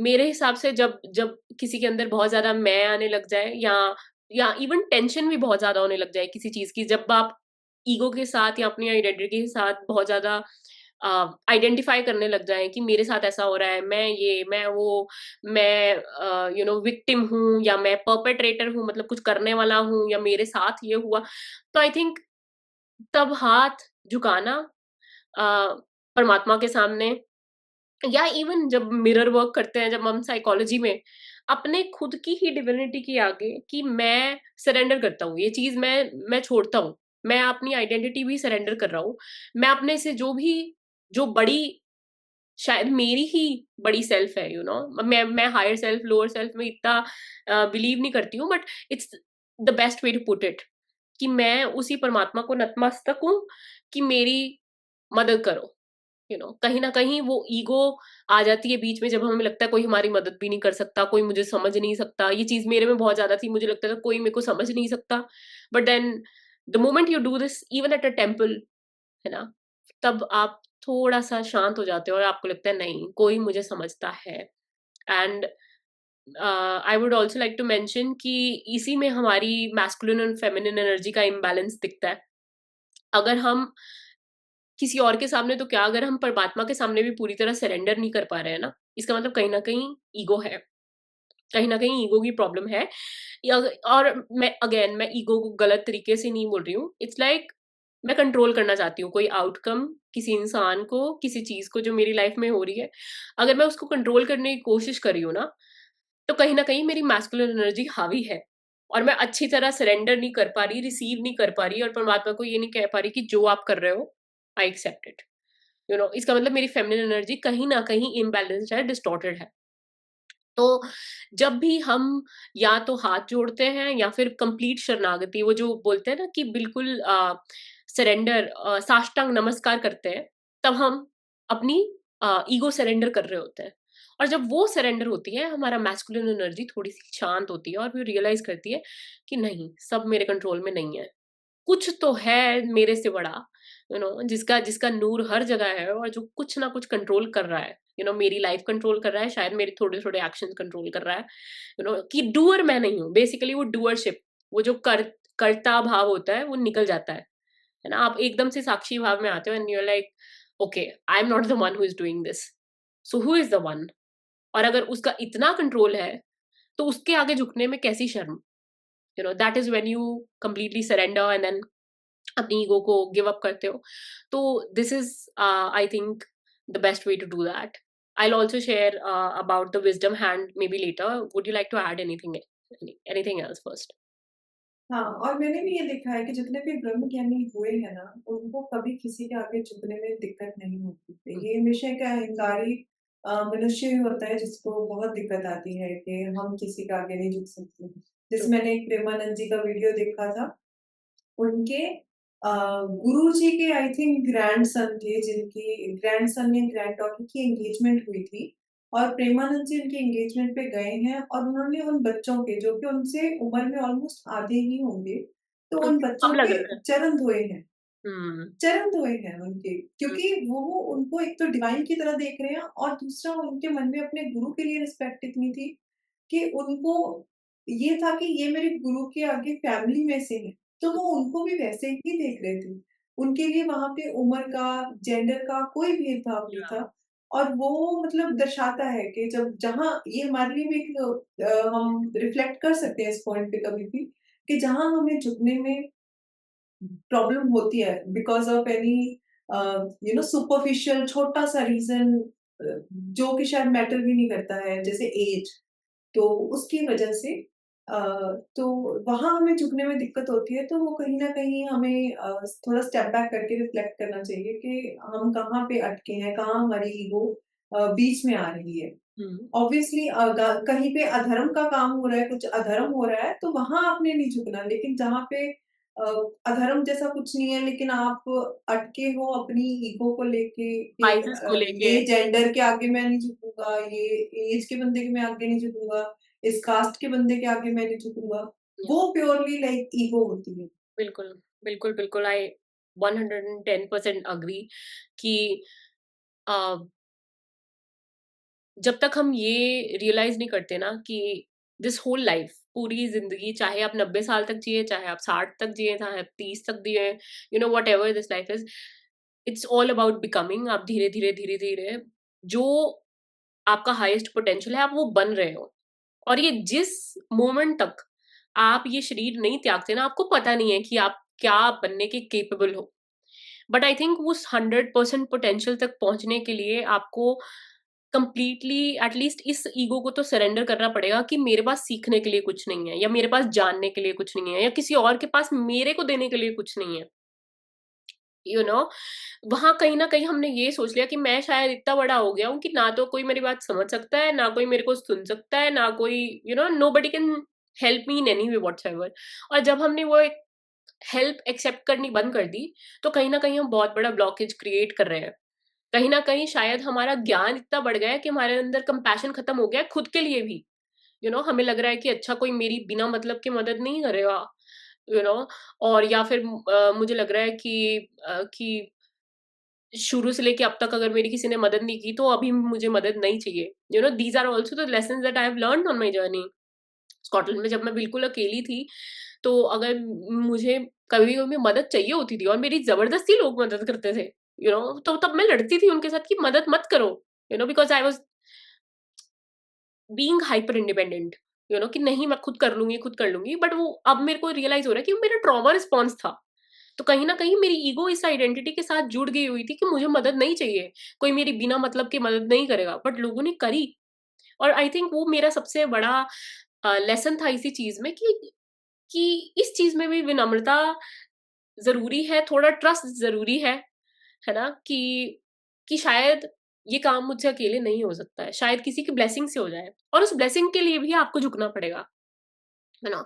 मेरे हिसाब से जब जब किसी के अंदर बहुत ज़्यादा मैं आने लग जाए, या इवन टेंशन भी बहुत ज़्यादा होने लग जाए किसी चीज़ की, जब आप ईगो के साथ या अपनी आइडेंटिटी के साथ बहुत ज़्यादा आइडेंटिफ़ाई करने लग जाएँ कि मेरे साथ ऐसा हो रहा है, मैं ये, मैं वो, मैं विक्टिम हूँ या मैं परपेट्रेटर हूँ, मतलब कुछ करने वाला हूँ, या मेरे साथ ये हुआ। तो आई थिंक तब हाथ झुकाना अ, परमात्मा के सामने, या इवन जब मिरर वर्क करते हैं, जब हम साइकोलॉजी में अपने खुद की ही डिविनिटी के आगे, कि मैं सरेंडर करता हूँ, ये चीज मैं छोड़ता हूँ, मैं अपनी आइडेंटिटी भी सरेंडर कर रहा हूँ, मैं अपने से जो बड़ी, शायद मेरी ही बड़ी सेल्फ है, मैं हायर सेल्फ लोअर सेल्फ में इतना बिलीव नहीं करती हूँ, but it's the best way to put it, कि मैं उसी परमात्मा को नतमस्तक हूँ कि मेरी मदद करो। कहीं ना कहीं वो ईगो आ जाती है बीच में, जब हमें लगता है कोई हमारी मदद भी नहीं कर सकता, कोई मुझे समझ नहीं सकता। ये चीज मेरे में बहुत ज्यादा थी, मुझे लगता था कोई मेरे को समझ नहीं सकता। But then the moment you do this even at a temple, है ना, तब आप थोड़ा सा शांत हो जाते हो और आपको लगता है नहीं, कोई मुझे समझता है। And I would also like to mention कि इसी में हमारी मैस्कुलिन और फेमिनिन एनर्जी का इम्बैलेंस दिखता है। अगर हम किसी और के सामने तो क्या, अगर हम परमात्मा के सामने भी पूरी तरह सरेंडर नहीं कर पा रहे हैं ना, इसका मतलब कहीं ना कहीं ईगो है, कहीं ना कहीं ईगो की प्रॉब्लम है। और मैं ईगो को गलत तरीके से नहीं बोल रही हूँ। इट्स लाइक मैं कंट्रोल करना चाहती हूँ कोई आउटकम, किसी इंसान को, किसी चीज को जो मेरी लाइफ में हो रही है। अगर मैं उसको कंट्रोल करने की कोशिश कर रही हूँ ना, तो कहीं ना कहीं मेरी मैस्कुलिन एनर्जी हावी है, और मैं अच्छी तरह सरेंडर नहीं कर पा रही, रिसीव नहीं कर पा रही, और परमात्मा को ये नहीं कह पा रही कि जो आप कर रहे हो आई एक्सेप्ट इट। इसका मतलब मेरी फेमिनिन एनर्जी कहीं ना कहीं इम्बैलेंस्ड है, डिस्टॉर्टेड है। तो जब भी हम या तो हाथ जोड़ते हैं या फिर कंप्लीट शरणागति, वो जो बोलते हैं ना कि बिल्कुल सरेंडर, साष्टांग नमस्कार करते हैं, तब हम अपनी ईगो सरेंडर कर रहे होते हैं। और जब वो सरेंडर होती है, हमारा मैस्कुलिन एनर्जी थोड़ी सी शांत होती है और फिर रियलाइज करती है कि नहीं, सब मेरे कंट्रोल में नहीं है, कुछ तो है मेरे से बड़ा, जिसका जिसका नूर हर जगह है, और जो कुछ ना कुछ कंट्रोल कर रहा है। मेरी लाइफ कंट्रोल कर रहा है, शायद मेरे थोड़े थोड़े एक्शन कंट्रोल कर रहा है। कि डूअर मैं नहीं हूँ, बेसिकली वो डूअरशिप, वो जो कर्ता भाव होता है वो निकल जाता है ना। आप एकदम से साक्षी भाव में आते हो, and you are like, okay, I am not the one who is doing this, so who is the one. और अगर उसका इतना कंट्रोल है, तो उसके आगे झुकने में कैसी शर्म। That is when you completely surrender, and then अपनी ईगो को गिव अप करते हो। तो this is I think the best way to do that. I'll also share about the wisdom hand maybe later. Would you like to add anything else first? हाँ, और मैंने भी ये देखा है कि जितने भी ब्रह्मज्ञानी हुए हैं ना, उनको कभी किसी के आगे झुकने में दिक्कत नहीं होती थी। Mm. ये हमेशा एक अहंकारी मनुष्य ही होता है जिसको बहुत दिक्कत आती है कि हम किसी के आगे नहीं झुक सकते। जैसे True. मैंने एक प्रेमानंद जी का वीडियो देखा था, उनके गुरुजी के आई थिंक ग्रैंडसन थे जिनकी ग्रैंडसन या ग्रैंडडॉटर की एंगेजमेंट हुई थी और प्रेमानंद जी उनकी एंगेजमेंट पे गए हैं और उन्होंने उन बच्चों के जो कि उनसे उम्र में ऑलमोस्ट आधे ही होंगे, तो उन अब बच्चों लग के रहा है। चरण धोए हैं। हम्म। चरण धोए हैं उनके, हम्म। क्योंकि वो उनको एक तो डिवाइन की तरह देख रहे हैं और दूसरा उनके मन में अपने गुरु के लिए रिस्पेक्ट इतनी थी कि उनको ये था कि ये मेरे गुरु के आगे फैमिली में से है, तो वो उनको भी वैसे ही देख रहे थे। उनके लिए वहाँ पे उम्र का, जेंडर का कोई भेदभाव नहीं Yeah. था और वो मतलब दर्शाता है कि जब जहाँ ये हमारे लिए भी एक हम रिफ्लेक्ट कर सकते हैं इस पॉइंट पे कभी भी कि जहाँ हमें झुकने में प्रॉब्लम होती है बिकॉज़ ऑफ एनी सुपरफिशियल छोटा-सा रीज़न जो कि शायद मैटर भी नहीं करता है, जैसे ऐज। तो उसकी वजह से अ, तो वहाँ हमें झुकने में दिक्कत होती है, तो वो कहीं न कहीं हमें थोड़ा स्टेप बैक करके रिफ्लेक्ट करना चाहिए कि हम कहाँ पे अटके हैं, कहाँ हमारी ईगो बीच में आ रही है। हम्म। ऑब्वियसली अ, ग कहीं पे अधर्म का काम हो रहा है, कुछ अधर्म हो रहा है, तो वहाँ आपने नहीं झुकना। लेकिन जहाँ पे अ, अधर्म जैसा कुछ नहीं है, लेकिन आप अटके हो अपनी ईगो को लेके कि स्पाइसेस को लेके। ये जेंडर के आगे मैं नहीं झुकूँगा, ये एज के बंदे के मैं आगे नहीं झुकूँगा, इस कास्ट के बंदे के आगे मैं नहीं झुकूँगा। Yeah. वो प्योरली लाइक ईगो होती है। बिल्कुल, बिल्कुल, बिल्कुल, आई 110% अग्री कि जब तक हम ये रियलाइज़ नहीं करते ना कि दिस होल लाइफ, पूरी ज़िंदगी, चाहे आप 90 साल तक जिए, चाहे आप 60 तक जिए, चाहे आप 30 तक जिए, whatever this life is, it's all about becoming. आप धीरे-धीरे, धीरे-धीरे जो आपका हाईएस्ट पोटेंशियल है, आप वो बन रहे हो। और ये जिस मोमेंट तक आप ये शरीर नहीं त्यागते ना, आपको पता नहीं है कि आप क्या बनने के कैपेबल हो। बट आई थिंक उस 100% पोटेंशियल तक पहुंचने के लिए आपको कंप्लीटली एटलीस्ट इस ईगो को तो सरेंडर करना पड़ेगा कि मेरे पास सीखने के लिए कुछ नहीं है, या मेरे पास जानने के लिए कुछ नहीं है, या किसी और के पास मेरे को देने के लिए कुछ नहीं है। यू नो वहां कहीं ना कहीं हमने ये सोच लिया कि मैं शायद इतना बड़ा हो गया हूँ कि ना तो कोई मेरी बात समझ सकता है, ना कोई मेरे को सुन सकता है, ना कोई nobody can help me in any way whatsoever. और जब हमने वो एक हेल्प एक्सेप्ट करनी बंद कर दी, तो कहीं ना कहीं हम बहुत बड़ा ब्लॉकेज क्रिएट कर रहे हैं। कहीं न कहीं शायद हमारा ज्ञान इतना बढ़ गया है कि हमारे अंदर कंपैशन खत्म हो गया है खुद के लिए भी। हमें लग रहा है कि अच्छा, कोई मेरी बिना मतलब के मदद नहीं करेगा, यू नो और या फिर मुझे लग रहा है कि शुरू से लेके अब तक अगर मेरी किसी ने मदद नहीं की, तो अभी मुझे मदद नहीं चाहिए। These are also the lessons that I have learned on my journey. Scotland में जब मैं बिल्कुल अकेली थी, तो अगर मुझे कभी-कभी मदद चाहिए होती थी और मेरी ज़बरदस्ती लोग मदद करते थे, तो तब मैं लड़ती थी उनके साथ कि मदद मत करो, because I was being hyper independent, कि नहीं, मैं खुद कर लूँगी। बट वो अब मेरे को रियलाइज़ हो रहा है कि वो मेरा ट्रॉमा रिस्पॉन्स था। तो कहीं न कहीं मेरी ईगो इस आइडेंटिटी के साथ जुड़ गई हुई थी कि मुझे मदद नहीं चाहिए, कोई मेरी बिना मतलब के मदद नहीं करेगा, बट लोगों ने करी। और आई थिंक वो मेरा सबसे बड़ा लेसन था इसी चीज़ में कि इस चीज़ में भी विनम्रता ज़रूरी है, थोड़ा ट्रस्ट ज़रूरी है ना? कि शायद ये काम मुझसे अकेले नहीं हो सकता है, शायद किसी की ब्लेसिंग से हो जाए, और उस ब्लेसिंग के लिए भी आपको झुकना पड़ेगा, है ना?